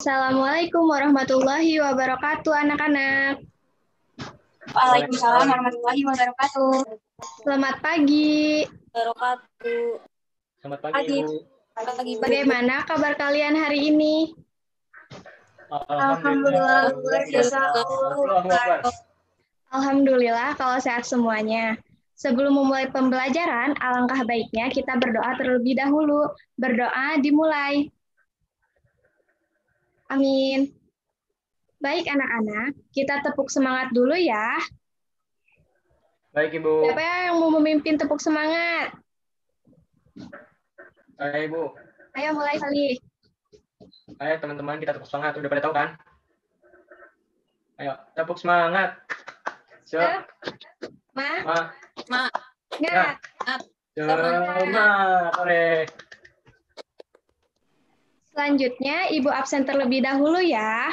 Assalamualaikum warahmatullahi wabarakatuh, anak-anak. Waalaikumsalam warahmatullahi wabarakatuh. Selamat pagi. Wabarakatuh. Selamat pagi, Bu. Pagi, Bu. Bagaimana kabar kalian hari ini? Alhamdulillah, luar biasa. Alhamdulillah kalau sehat semuanya. Sebelum memulai pembelajaran, alangkah baiknya kita berdoa terlebih dahulu. Berdoa dimulai. Amin. Baik anak-anak, kita tepuk semangat dulu ya. Baik, Ibu. Siapa yang mau memimpin tepuk semangat? Saya, Ibu. Ayo mulai Salih. Ayo teman-teman, kita tepuk semangat. Udah pada tahu kan? Ayo, tepuk semangat. Semangat. Ingat. Semangat. Sore. Selanjutnya, Ibu absen terlebih dahulu ya.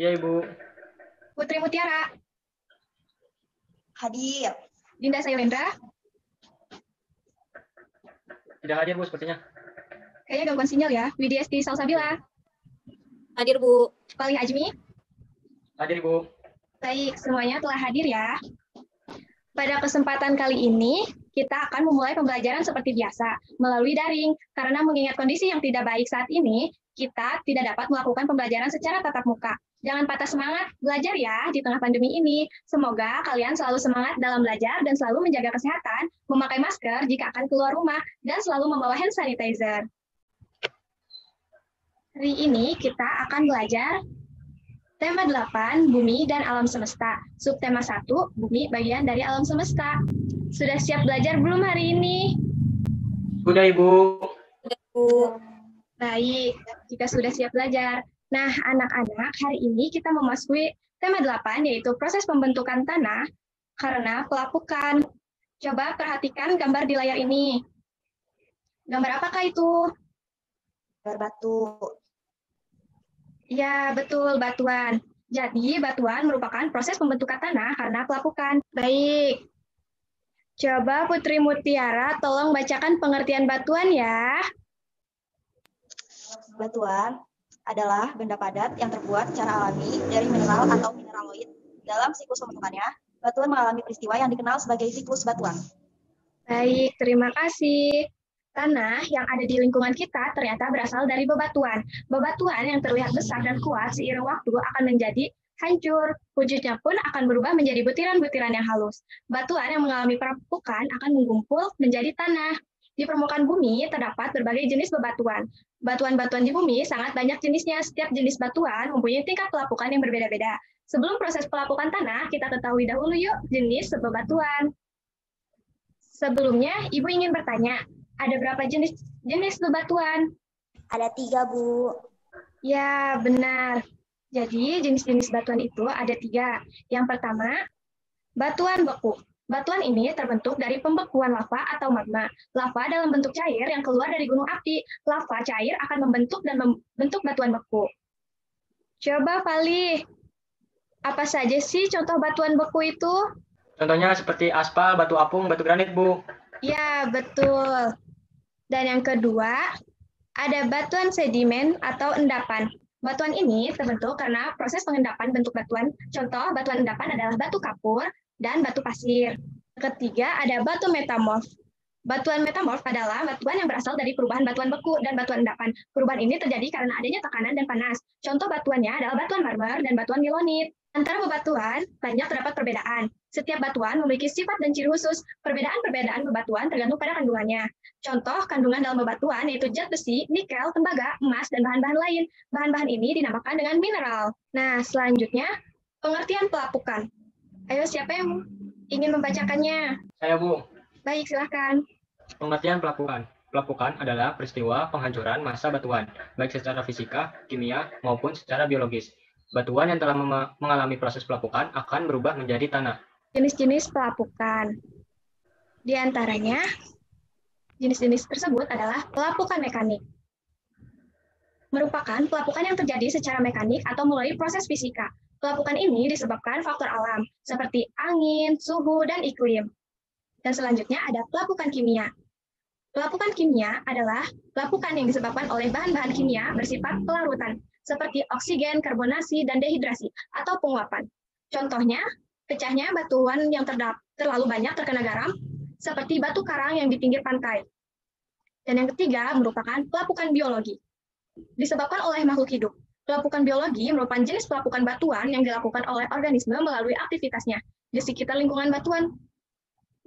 Iya, Ibu. Putri Mutiara. Hadir. Dinda Sayulendra. Tidak hadir, Bu, sepertinya. Kayaknya gangguan sinyal ya. Widya Esti Salsabila. Hadir, Bu. Paling Ajmi. Hadir, Ibu. Baik, semuanya telah hadir ya. Pada kesempatan kali ini, kita akan memulai pembelajaran seperti biasa, melalui daring. Karena mengingat kondisi yang tidak baik saat ini, kita tidak dapat melakukan pembelajaran secara tatap muka. Jangan patah semangat belajar ya di tengah pandemi ini. Semoga kalian selalu semangat dalam belajar dan selalu menjaga kesehatan, memakai masker jika akan keluar rumah, dan selalu membawa hand sanitizer. Hari ini kita akan belajar tema 8, Bumi dan Alam Semesta. Subtema 1, Bumi bagian dari alam semesta. Sudah siap belajar belum hari ini? Sudah, Ibu. Sudah, Bu. Baik, jika sudah siap belajar. Nah, anak-anak, hari ini kita memasuki tema 8, yaitu proses pembentukan tanah karena pelapukan. Coba perhatikan gambar di layar ini. Gambar apakah itu? Gambar batu. Ya, betul, batuan. Jadi, batuan merupakan proses pembentukan tanah karena pelapukan. Baik. Coba Putri Mutiara tolong bacakan pengertian batuan ya. Batuan adalah benda padat yang terbuat secara alami dari mineral atau mineraloid. Dalam siklus pembentukannya, batuan mengalami peristiwa yang dikenal sebagai siklus batuan. Baik, terima kasih. Tanah yang ada di lingkungan kita ternyata berasal dari bebatuan. Bebatuan yang terlihat besar dan kuat seiring waktu akan menjadi hancur. Wujudnya pun akan berubah menjadi butiran-butiran yang halus. Batuan yang mengalami perapukan akan mengumpul menjadi tanah. Di permukaan bumi terdapat berbagai jenis bebatuan. Batuan-batuan di bumi sangat banyak jenisnya. Setiap jenis batuan mempunyai tingkat pelapukan yang berbeda-beda. Sebelum proses pelapukan tanah, kita ketahui dahulu yuk jenis bebatuan. Sebelumnya, Ibu ingin bertanya, ada berapa jenis bebatuan? Ada 3, Bu. Ya, benar. Jadi, jenis-jenis batuan itu ada 3. Yang pertama, batuan beku. Batuan ini terbentuk dari pembekuan lava atau magma. Lava dalam bentuk cair yang keluar dari gunung api. Lava cair akan membentuk dan membentuk batuan beku. Coba, Fali, apa saja sih contoh batuan beku itu? Contohnya seperti aspal, batu apung, batu granit, Bu. Ya, betul. Dan yang kedua, ada batuan sedimen atau endapan. Batuan ini terbentuk karena proses pengendapan bentuk batuan. Contoh batuan endapan adalah batu kapur dan batu pasir. Ketiga, ada batu metamorf. Batuan metamorf adalah batuan yang berasal dari perubahan batuan beku dan batuan endapan. Perubahan ini terjadi karena adanya tekanan dan panas. Contoh batuannya adalah batuan marmer dan batuan gilonit. Antara bebatuan, banyak terdapat perbedaan. Setiap batuan memiliki sifat dan ciri khusus. Perbedaan-perbedaan bebatuan tergantung pada kandungannya. Contoh kandungan dalam bebatuan yaitu zat besi, nikel, tembaga, emas, dan bahan-bahan lain. Bahan-bahan ini dinamakan dengan mineral. Nah, selanjutnya, pengertian pelapukan. Ayo, siapa yang ingin membacakannya? Saya, Bu. Baik, silahkan. Pengertian pelapukan. Pelapukan adalah peristiwa penghancuran massa batuan, baik secara fisika, kimia, maupun secara biologis. Batuan yang telah mengalami proses pelapukan akan berubah menjadi tanah. Jenis-jenis pelapukan. Di antaranya, jenis-jenis tersebut adalah pelapukan mekanik. Merupakan pelapukan yang terjadi secara mekanik atau melalui proses fisika. Pelapukan ini disebabkan faktor alam, seperti angin, suhu, dan iklim. Dan selanjutnya ada pelapukan kimia. Pelapukan kimia adalah pelapukan yang disebabkan oleh bahan-bahan kimia bersifat pelarutan, seperti oksigen, karbonasi, dan dehidrasi, atau penguapan. Contohnya, pecahnya batuan yang terlalu banyak terkena garam, seperti batu karang yang di pinggir pantai. Dan yang ketiga merupakan pelapukan biologi, disebabkan oleh makhluk hidup. Pelapukan biologi merupakan jenis pelapukan batuan yang dilakukan oleh organisme melalui aktivitasnya di sekitar lingkungan batuan.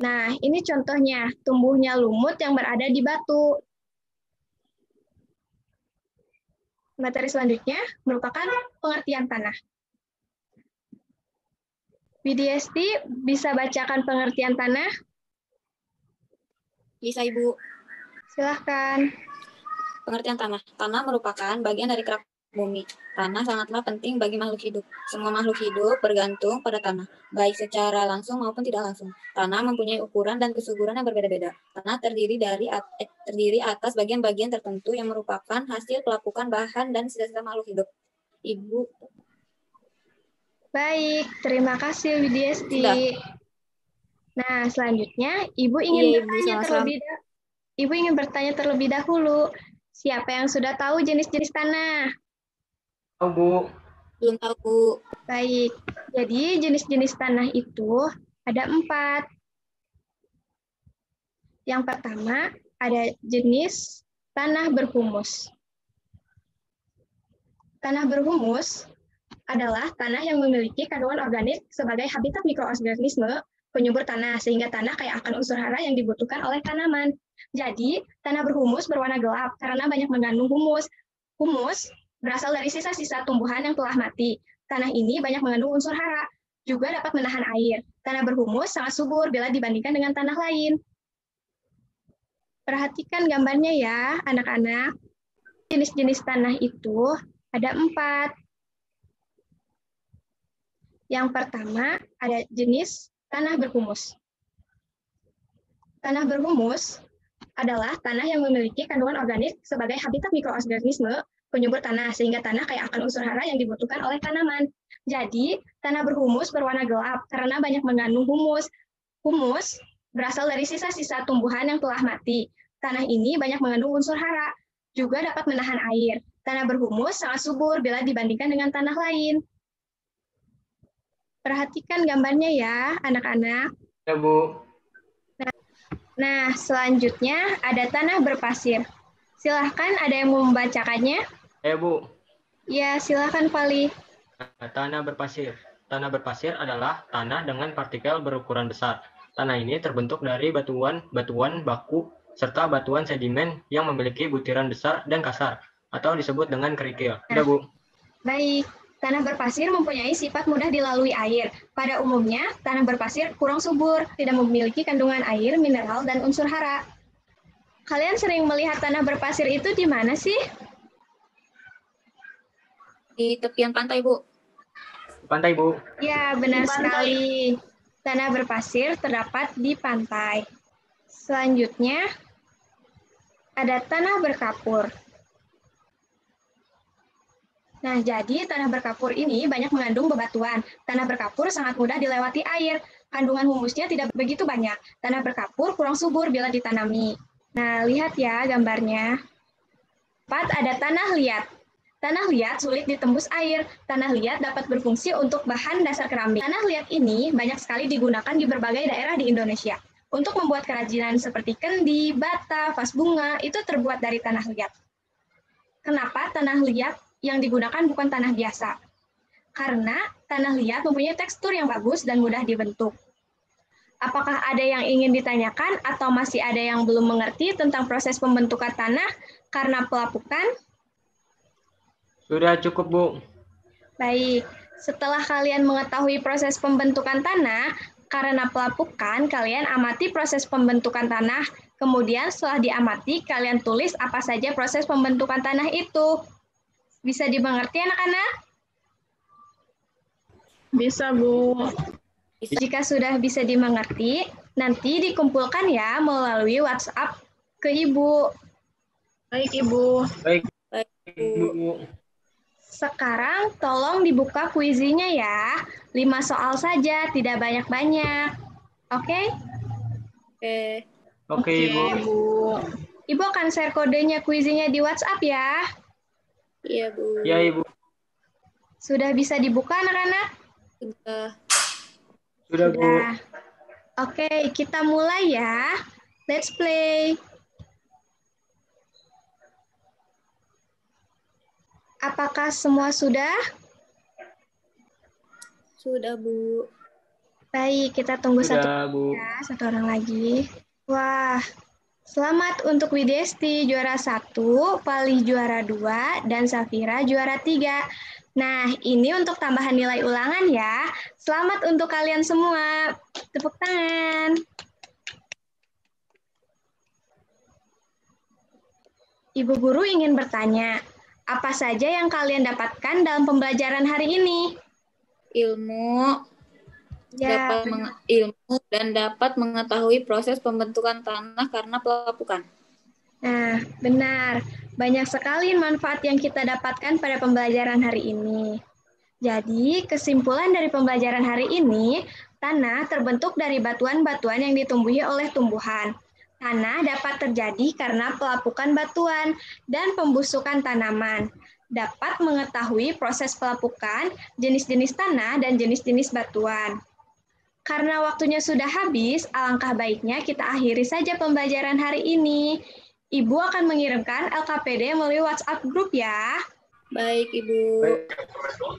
Nah, ini contohnya tumbuhnya lumut yang berada di batu. Materi selanjutnya merupakan pengertian tanah. Widiasti bisa bacakan pengertian tanah? Bisa, Ibu. Silahkan. Pengertian tanah. Tanah merupakan bagian dari kerak bumi. Tanah sangatlah penting bagi makhluk hidup. Semua makhluk hidup bergantung pada tanah, baik secara langsung maupun tidak langsung. Tanah mempunyai ukuran dan kesuburan yang berbeda-beda. Tanah terdiri atas bagian-bagian tertentu yang merupakan hasil pelapukan bahan dan sisa-sisa makhluk hidup. Ibu. Baik, terima kasih Widiasti. Sudah. Nah, selanjutnya Ibu ingin bertanya terlebih dahulu. Siapa yang sudah tahu jenis-jenis tanah? Oh, Bu. Belum tahu, Bu. Baik, jadi jenis-jenis tanah itu ada 4. Yang pertama, ada jenis tanah berhumus. Tanah berhumus adalah tanah yang memiliki kandungan organik sebagai habitat mikroorganisme penyubur tanah, sehingga tanah kaya akan unsur hara yang dibutuhkan oleh tanaman. Jadi, tanah berhumus berwarna gelap karena banyak mengandung humus. Humus berasal dari sisa-sisa tumbuhan yang telah mati. Tanah ini banyak mengandung unsur hara, juga dapat menahan air. Tanah berhumus sangat subur bila dibandingkan dengan tanah lain. Perhatikan gambarnya ya, anak-anak. Jenis-jenis tanah itu ada 4. Yang pertama, ada jenis tanah berhumus. Tanah berhumus adalah tanah yang memiliki kandungan organik sebagai habitat mikroorganisme penyubur tanah, sehingga tanah kaya akan unsur hara yang dibutuhkan oleh tanaman. Jadi, tanah berhumus berwarna gelap karena banyak mengandung humus. Humus berasal dari sisa-sisa tumbuhan yang telah mati. Tanah ini banyak mengandung unsur hara, juga dapat menahan air. Tanah berhumus sangat subur bila dibandingkan dengan tanah lain. Perhatikan gambarnya ya, anak-anak. Ya, Bu. Nah, selanjutnya ada tanah berpasir. Silahkan, ada yang mau membacakannya? Ya, Bu. Ya, silahkan, Fali. Tanah berpasir. Tanah berpasir adalah tanah dengan partikel berukuran besar. Tanah ini terbentuk dari batuan baku, serta batuan sedimen yang memiliki butiran besar dan kasar, atau disebut dengan kerikil. Udah, Bu. Baik, tanah berpasir mempunyai sifat mudah dilalui air. Pada umumnya, tanah berpasir kurang subur, tidak memiliki kandungan air, mineral, dan unsur hara. Kalian sering melihat tanah berpasir itu di mana sih? Di tepian pantai, Bu. Pantai, Bu. Ya, benar sekali. Tanah berpasir terdapat di pantai. Selanjutnya, ada tanah berkapur. Nah, jadi tanah berkapur ini banyak mengandung bebatuan. Tanah berkapur sangat mudah dilewati air. Kandungan humusnya tidak begitu banyak. Tanah berkapur kurang subur bila ditanami. Nah, lihat ya gambarnya. 4, ada tanah liat. Tanah liat sulit ditembus air. Tanah liat dapat berfungsi untuk bahan dasar keramik. Tanah liat ini banyak sekali digunakan di berbagai daerah di Indonesia. Untuk membuat kerajinan seperti kendi, bata, vas bunga, itu terbuat dari tanah liat. Kenapa tanah liat yang digunakan bukan tanah biasa? Karena tanah liat mempunyai tekstur yang bagus dan mudah dibentuk. Apakah ada yang ingin ditanyakan atau masih ada yang belum mengerti tentang proses pembentukan tanah karena pelapukan? Sudah cukup, Bu. Baik, setelah kalian mengetahui proses pembentukan tanah karena pelapukan, kalian amati proses pembentukan tanah. Kemudian setelah diamati, kalian tulis apa saja proses pembentukan tanah itu. Bisa dimengerti anak-anak? Bisa, Bu. Jika sudah bisa dimengerti, nanti dikumpulkan ya melalui WhatsApp ke Ibu. Baik, Ibu. Baik, Baik, Bu. Sekarang tolong dibuka kuisinya ya. 5 soal saja, tidak banyak-banyak. Oke? Oke. Oke, Ibu. Ibu. Ibu akan share kodenya kuisinya di WhatsApp ya. Iya, Bu. Ya, Ibu. Sudah bisa dibuka anak-anak? Sudah. Sudah, Bu. Sudah. Oke, kita mulai ya. Let's play. Apakah semua sudah? Sudah, Bu. Baik, kita tunggu Sudah, Bu. satu orang lagi. Wah, selamat untuk Widesti juara 1, Pali juara 2, dan Safira juara 3. Nah, ini untuk tambahan nilai ulangan ya. Selamat untuk kalian semua. Tepuk tangan. Ibu guru ingin bertanya, apa saja yang kalian dapatkan dalam pembelajaran hari ini? Ilmu Ya, ilmu dan dapat mengetahui proses pembentukan tanah karena pelapukan. nah, benar. Banyak sekali manfaat yang kita dapatkan pada pembelajaran hari ini. Jadi, kesimpulan dari pembelajaran hari ini, tanah terbentuk dari batuan-batuan yang ditumbuhi oleh tumbuhan. Tanah dapat terjadi karena pelapukan batuan dan pembusukan tanaman. Dapat mengetahui proses pelapukan, jenis-jenis tanah, dan jenis-jenis batuan. Karena waktunya sudah habis, alangkah baiknya kita akhiri saja pembelajaran hari ini. Ibu akan mengirimkan LKPD melalui WhatsApp grup ya. Baik, Ibu.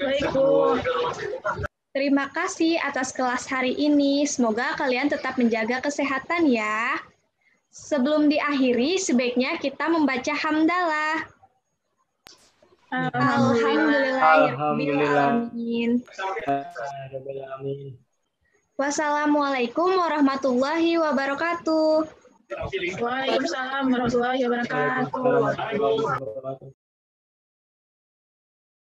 Baik, Bu. Terima kasih atas kelas hari ini. Semoga kalian tetap menjaga kesehatan ya. Sebelum diakhiri, sebaiknya kita membaca hamdalah. Alhamdulillahirrahmanirrahim. Wassalamualaikum warahmatullahi wabarakatuh. Waalaikumsalam warahmatullahi wabarakatuh.